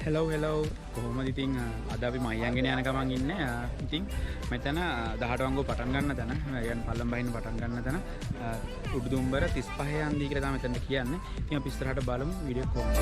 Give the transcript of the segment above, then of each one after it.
Hello කොහොමද ඉතින් අද අපි මහියංගන යන ගමන් ඉන්නේ. ඉතින් මෙතන 18 වංගුව පටන් ගන්න තැන, يعني පල්ලම් බහින්න පටන් ගන්න තැන උඩුදුම්බර 35 යන්දී කියලා තමයි මෙතන කියන්නේ. ඉතින් අපි ඉස්සරහට බලමු වීඩියෝ කොහොමද.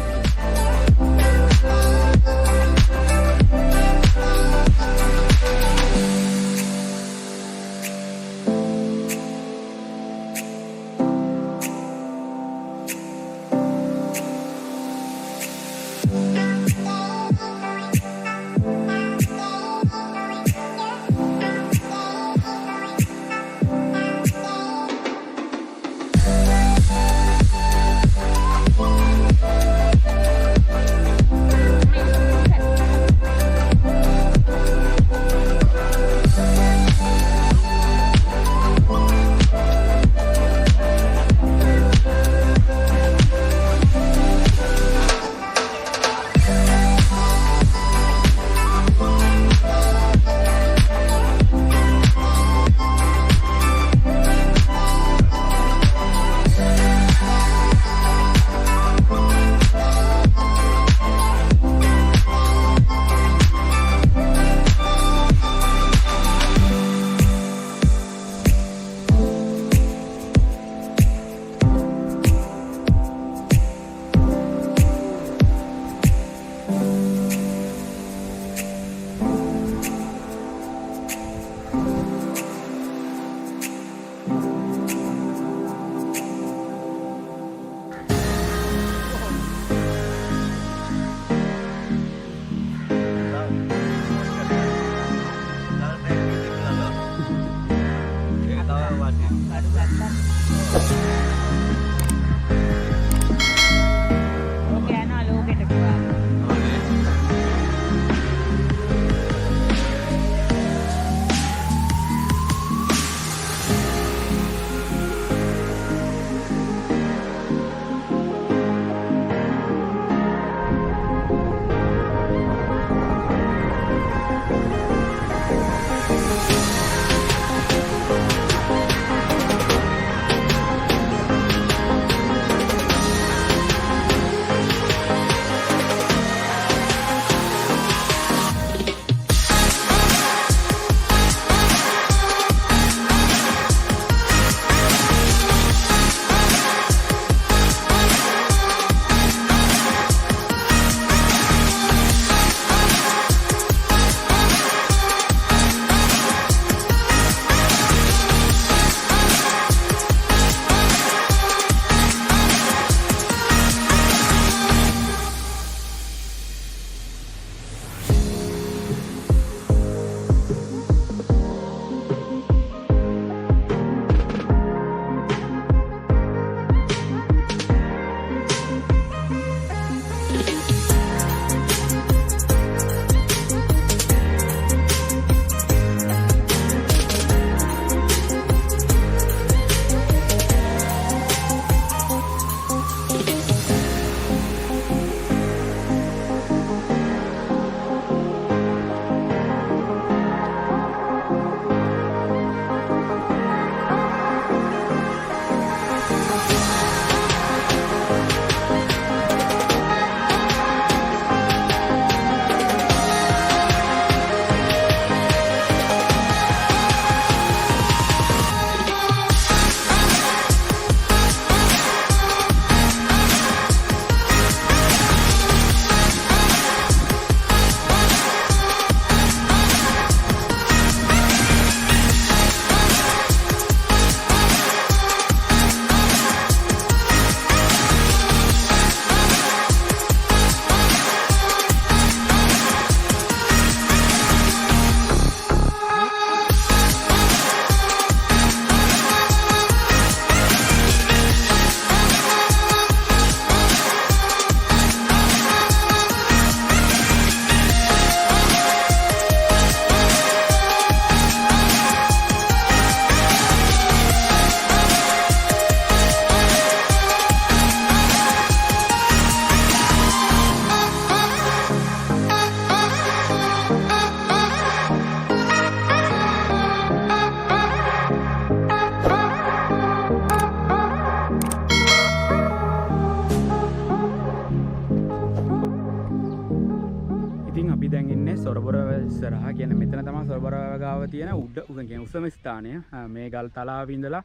තලාව තියෙන උසම ස්ථානය මේ ගල් තලාවේ ඉඳලා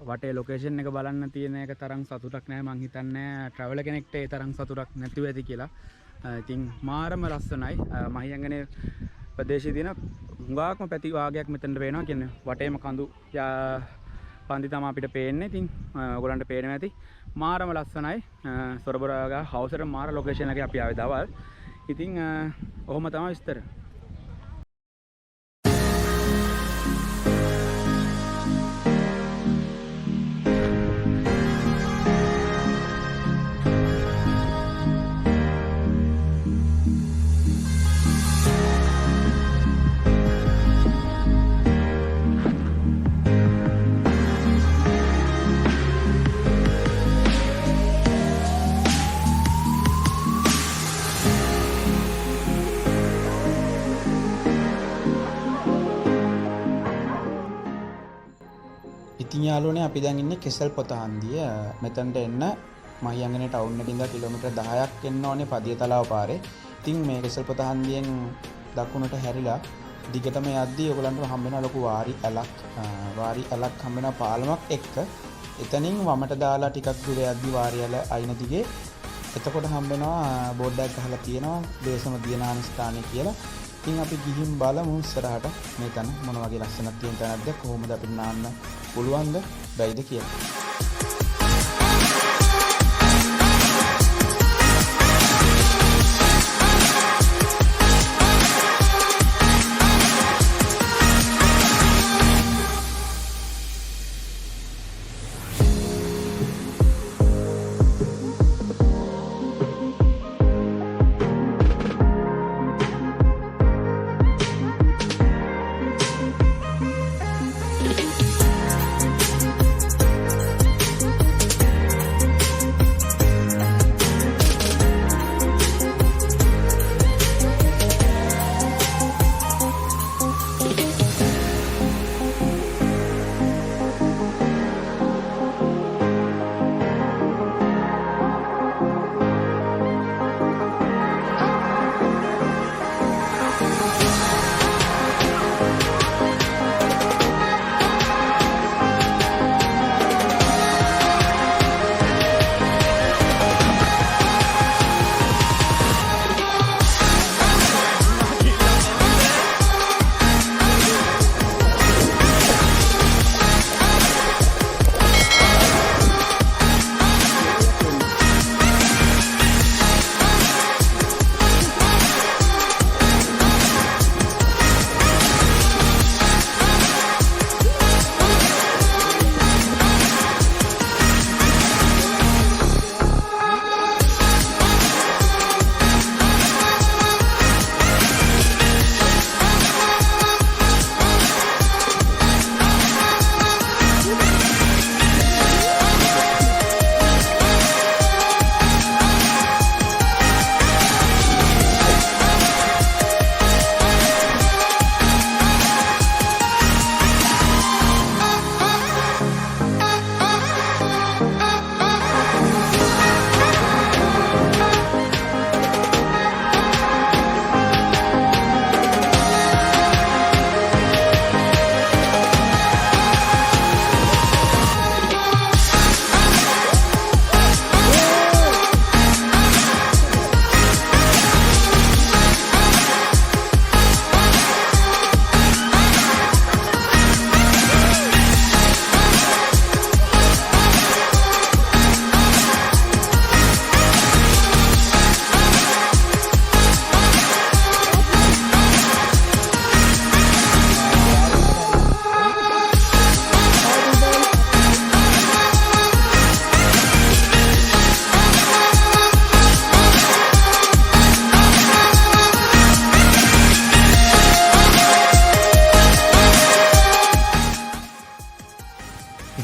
වටේ ලොකේෂන් එක බලන්න තියෙන එක තරම් සතුටක් නෑ මං හිතන්නේ ට්‍රැවලර් කෙනෙක්ට ඒ තරම් සතුටක් නැතුව ඇති කියලා. ඉතින් මාරම ලස්සනයි මහියංගනේ ප්‍රදේශයේ තියෙන හුඟාක්ම පැති වාගයක් මෙතනට පේනවා කියන්නේ වටේම කඳු පන්ති තමයි අපිට පේන්නේ. ඉතින් ඔයගොල්ලන්ට පේනවා ඇති මාරම ලස්සනයි. සොරබරගා හවුස් එකට මාර ලොකේෂන් එකේ අපි ආවේ දවල්. ඉතින් ඔහොම තමයි විස්තර. ඉතින් යාළුවනේ අපි දැන් ඉන්නේ කෙසල් පොත හන්දිය. මෙතනට එන්න මහියංගනේ ටවුන් එකකින් ඉඳලා කිලෝමීටර් 10ක් එන්න ඕනේ පදිය තලාව පාරේ. ඉතින් මේ කෙසල් පොත හන්දියෙන් දකුණට හැරිලා දිගටම යද්දී ඔයගලන්ට හම්බ වෙන ලොකු වාරි ඇලක් හම්බ වෙන පාලමක් එක්ක එතනින් වමට දාලා ටිකක් දුර යද්දී වාරි ඇල අයින දිගේ එතකොට හම්බ වෙනවා බෝඩ් එකක් ගහලා තියෙනවා දේශම දියනාන ස්ථානය කියලා. ඉතින් අපි ගිහින් බලමු ඉස්සරහට මේ තැන මොන වගේ ලස්සනක් තියෙන තැනක්ද කොහොමද අපිට නාන්න පුළුවන්ද බැයිද කියලා.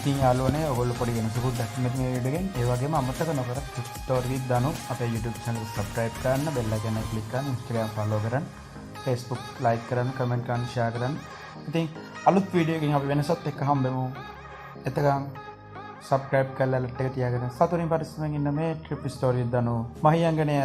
ඉතින් යාළුවනේ ඔයගොල්ලෝ පොඩි වෙනසකුත් දැක්කම මේ වීඩියෝ එකෙන් ඒ වගේම අමතක නොකර ස්ටෝරි විත් දනු අපේ YouTube channel subscribe කරන්න bell icon එක click කරන්න Instagram follow කරන්න Facebook like කරන්න comment කරන්න share කරන්න. ඉතින් අලුත් වීඩියෝ එකකින් අපි වෙනසත් එක්ක හම්බෙමු. එතකන් subscribe කරලා alert එක තියාගන්න. සතුටින් පරිස්සමෙන් ඉන්න මේ trip story දනු මහියංගනය